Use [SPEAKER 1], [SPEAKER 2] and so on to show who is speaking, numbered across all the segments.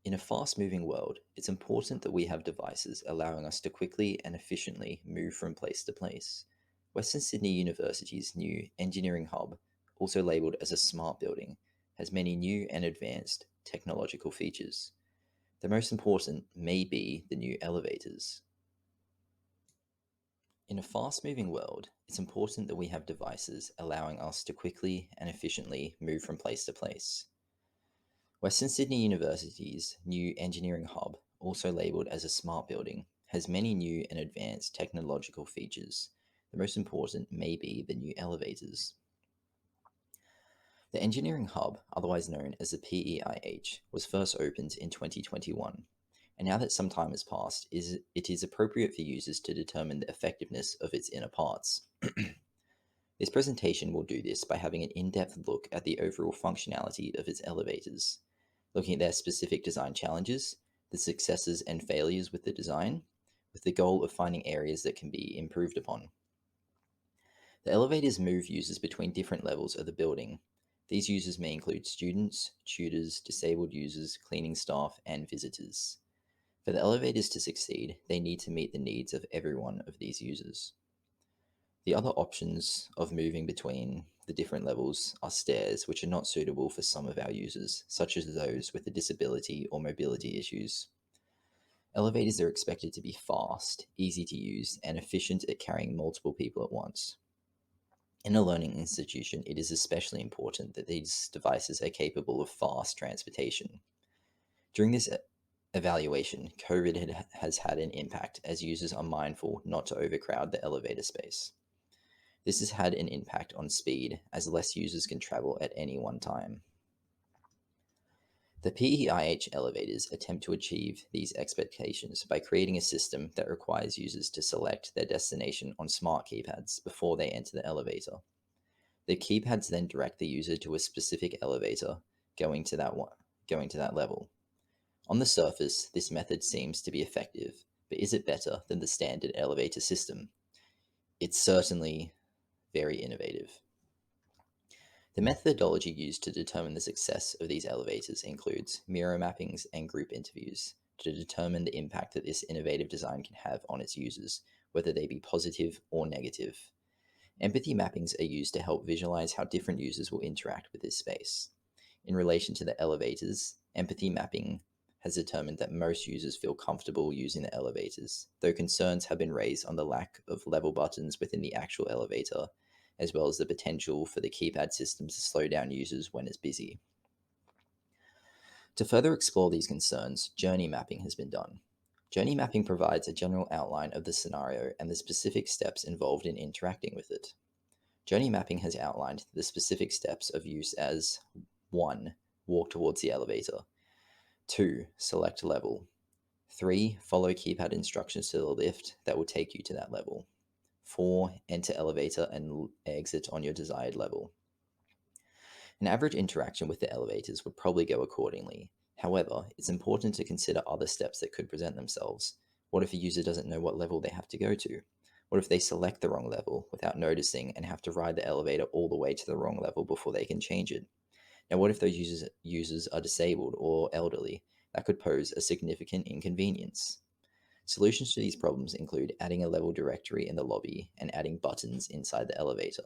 [SPEAKER 1] In a fast moving world, it's important that we have devices allowing us to quickly and efficiently move from place to place. Western Sydney University's new engineering hub, also labelled as a smart building, has many new and advanced technological features. The most important may be the new elevators. In a fast moving world, it's important that we have devices allowing us to quickly and efficiently move from place to place. Western Sydney University's new engineering hub, also labelled as a smart building, has many new and advanced technological features. The most important may be the new elevators. The engineering hub, otherwise known as the PEIH, was first opened in 2021. And now that some time has passed, it is appropriate for users to determine the effectiveness of its inner parts. This presentation will do this by having an in-depth look at the overall functionality of its elevators, looking at their specific design challenges, the successes and failures with the design, with the goal of finding areas that can be improved upon. The elevators move users between different levels of the building. These users may include students, tutors, disabled users, cleaning staff, and visitors. For the elevators to succeed, they need to meet the needs of every one of these users. The other options of moving between the different levels are stairs, which are not suitable for some of our users, such as those with a disability or mobility issues. Elevators are expected to be fast, easy to use, and efficient at carrying multiple people at once. In a learning institution, it is especially important that these devices are capable of fast transportation. During this evaluation, COVID has had an impact as users are mindful not to overcrowd the elevator space. This has had an impact on speed as less users can travel at any one time. The PEIH elevators attempt to achieve these expectations by creating a system that requires users to select their destination on smart keypads before they enter the elevator. The keypads then direct the user to a specific elevator going to that level. On the surface, this method seems to be effective, but is it better than the standard elevator system? It's certainly very innovative. The methodology used to determine the success of these elevators includes mirror mappings and group interviews to determine the impact that this innovative design can have on its users, whether they be positive or negative. Empathy mappings are used to help visualize how different users will interact with this space. In relation to the elevators, empathy mapping has determined that most users feel comfortable using the elevators, though concerns have been raised on the lack of level buttons within the actual elevator, as well as the potential for the keypad system to slow down users when it's busy. To further explore these concerns, journey mapping has been done. Journey mapping provides a general outline of the scenario and the specific steps involved in interacting with it. Journey mapping has outlined the specific steps of use as 1. Walk towards the elevator. 2. Select level. 3. Follow keypad instructions to the lift that will take you to that level. 4. Enter elevator and exit on your desired level. An average interaction with the elevators would probably go accordingly. However, it's important to consider other steps that could present themselves. What if a user doesn't know what level they have to go to? What if they select the wrong level without noticing and have to ride the elevator all the way to the wrong level before they can change it? Now, what if those users are disabled or elderly? That could pose a significant inconvenience. Solutions to these problems include adding a level directory in the lobby and adding buttons inside the elevator.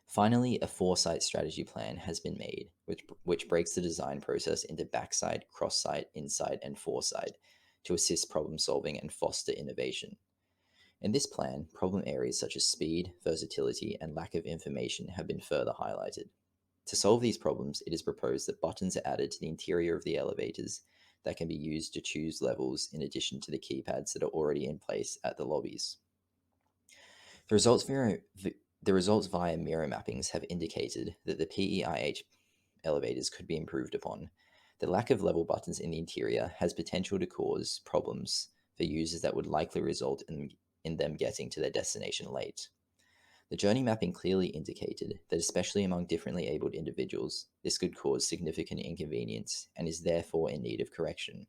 [SPEAKER 1] Finally, a four-site strategy plan has been made, which breaks the design process into backside, cross-site, inside, and four-side to assist problem solving and foster innovation. In this plan, problem areas such as speed, versatility, and lack of information have been further highlighted. To solve these problems, it is proposed that buttons are added to the interior of the elevators that can be used to choose levels in addition to the keypads that are already in place at the lobbies. The results via mirror mappings have indicated that the PEIH elevators could be improved upon. The lack of level buttons in the interior has potential to cause problems for users that would likely result in them getting to their destination late. The journey mapping clearly indicated that, especially among differently abled individuals, this could cause significant inconvenience and is therefore in need of correction.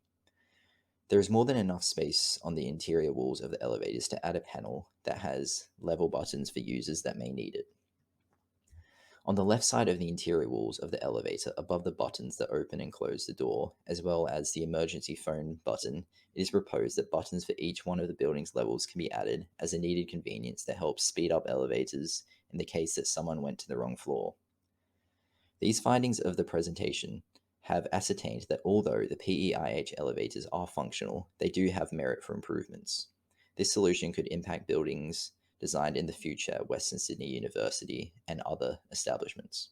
[SPEAKER 1] There is more than enough space on the interior walls of the elevators to add a panel that has level buttons for users that may need it. On the left side of the interior walls of the elevator, above the buttons that open and close the door, as well as the emergency phone button, it is proposed that buttons for each one of the building's levels can be added as a needed convenience that helps speed up elevators in the case that someone went to the wrong floor. These findings of the presentation have ascertained that although the PEIH elevators are functional, they do have merit for improvements. This solution could impact buildings designed in the future at Western Sydney University and other establishments.